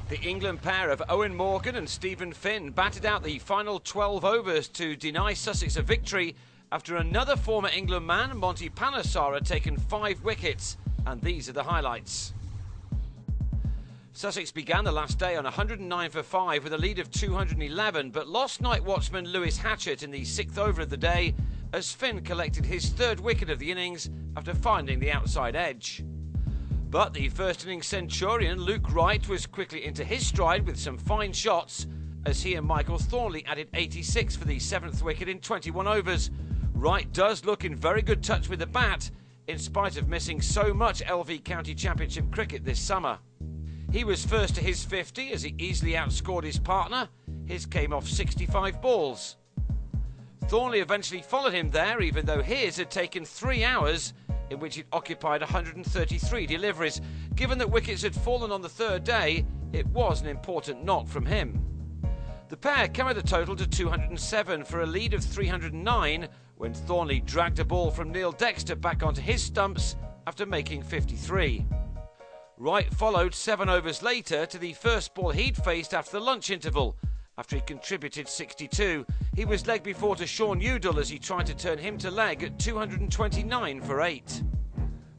The England pair of Owen Morgan and Stephen Finn batted out the final 12 overs to deny Sussex a victory after another former England man, Monty Panesar, had taken 5 wickets. And these are the highlights. Sussex began the last day on 109 for 5 with a lead of 211, but lost night watchman Lewis Hatchett in the 6th over of the day as Finn collected his 3rd wicket of the innings after finding the outside edge. But the first innings centurion Luke Wright was quickly into his stride with some fine shots as he and Michael Thornley added 86 for the 7th wicket in 21 overs. Wright does look in very good touch with the bat in spite of missing so much LV County Championship cricket this summer. He was first to his 50 as he easily outscored his partner. His came off 65 balls. Thornley eventually followed him there, even though his had taken 3 hours, in which it occupied 133 deliveries. Given that wickets had fallen on the 3rd day, it was an important knock from him. The pair carried the total to 207 for a lead of 309 when Thornley dragged a ball from Neil Dexter back onto his stumps after making 53. Wright followed 7 overs later to the first ball he'd faced after the lunch interval. After he contributed 62, he was leg before to Sean Udall as he tried to turn him to leg at 229 for 8.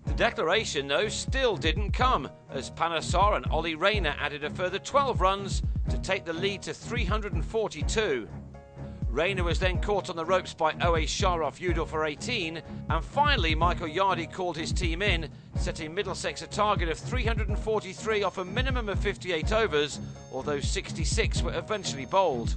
The declaration, though, still didn't come as Panesar and Ollie Rayner added a further 12 runs to take the lead to 342. Rayner was then caught on the ropes by O.A. Shah off Udall for 18, and finally Michael Yardy called his team in, setting Middlesex a target of 343 off a minimum of 58 overs, although 66 were eventually bowled.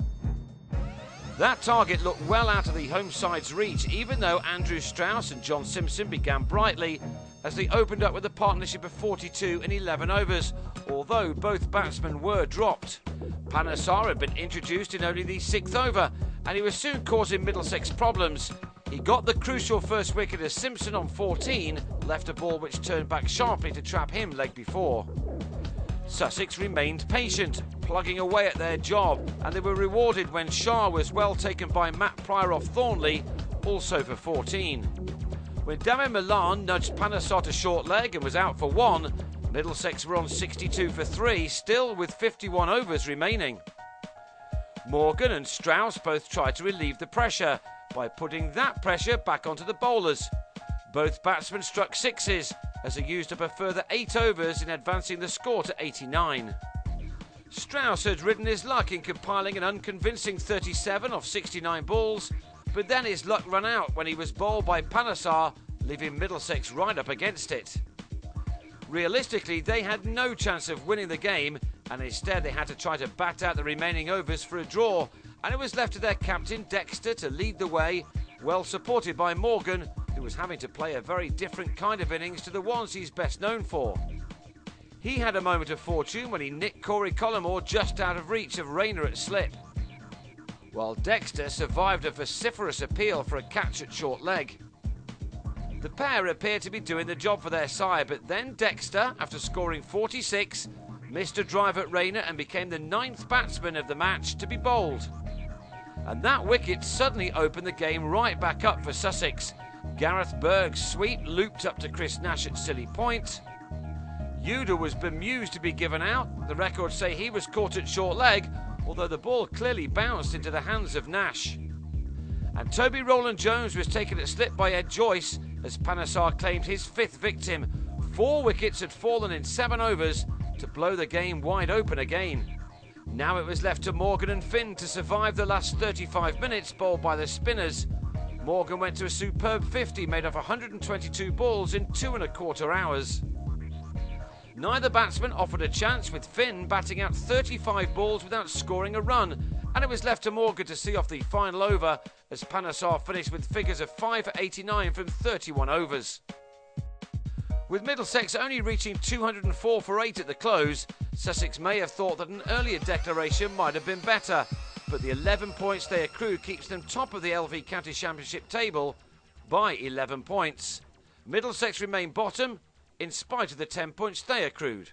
That target looked well out of the home side's reach, even though Andrew Strauss and John Simpson began brightly as they opened up with a partnership of 42 in 11 overs, although both batsmen were dropped. Panesar had been introduced in only the 6th over, and he was soon causing Middlesex problems. He got the crucial first wicket as Simpson on 14 left a ball which turned back sharply to trap him leg before. Sussex remained patient, plugging away at their job, and they were rewarded when Shah was well taken by Matt Pryor off Thornley, also for 14. When Damien Milan nudged Panesar to short leg and was out for 1, Middlesex were on 62 for 3, still with 51 overs remaining. Morgan and Strauss both tried to relieve the pressure by putting that pressure back onto the bowlers. Both batsmen struck sixes as they used up a further 8 overs in advancing the score to 89. Strauss had ridden his luck in compiling an unconvincing 37 off 69 balls, but then his luck ran out when he was bowled by Panesar, leaving Middlesex right up against it. Realistically, they had no chance of winning the game, and instead they had to try to bat out the remaining overs for a draw, and it was left to their captain Dexter to lead the way, well supported by Morgan, who was having to play a very different kind of innings to the ones he's best known for. He had a moment of fortune when he nicked Corey Collymore just out of reach of Rayner at slip, while Dexter survived a vociferous appeal for a catch at short leg. The pair appeared to be doing the job for their side, but then Dexter, after scoring 46, missed a drive at Rayner and became the 9th batsman of the match to be bowled. And that wicket suddenly opened the game right back up for Sussex. Gareth Berg's sweep looped up to Chris Nash at Silly Point. Udall was bemused to be given out. The records say he was caught at short leg, although the ball clearly bounced into the hands of Nash. And Toby Rowland-Jones was taken at slip by Ed Joyce as Panesar claimed his 5th victim. 4 wickets had fallen in 7 overs to blow the game wide open again. Now it was left to Morgan and Finn to survive the last 35 minutes bowled by the spinners. Morgan went to a superb 50 made of 122 balls in 2¼ hours. Neither batsman offered a chance, with Finn batting out 35 balls without scoring a run, and it was left to Morgan to see off the final over as Panesar finished with figures of 5 for 89 from 31 overs. With Middlesex only reaching 204 for 8 at the close, Sussex may have thought that an earlier declaration might have been better, but the 11 points they accrue keeps them top of the LV County Championship table by 11 points. Middlesex remain bottom in spite of the 10 points they accrued.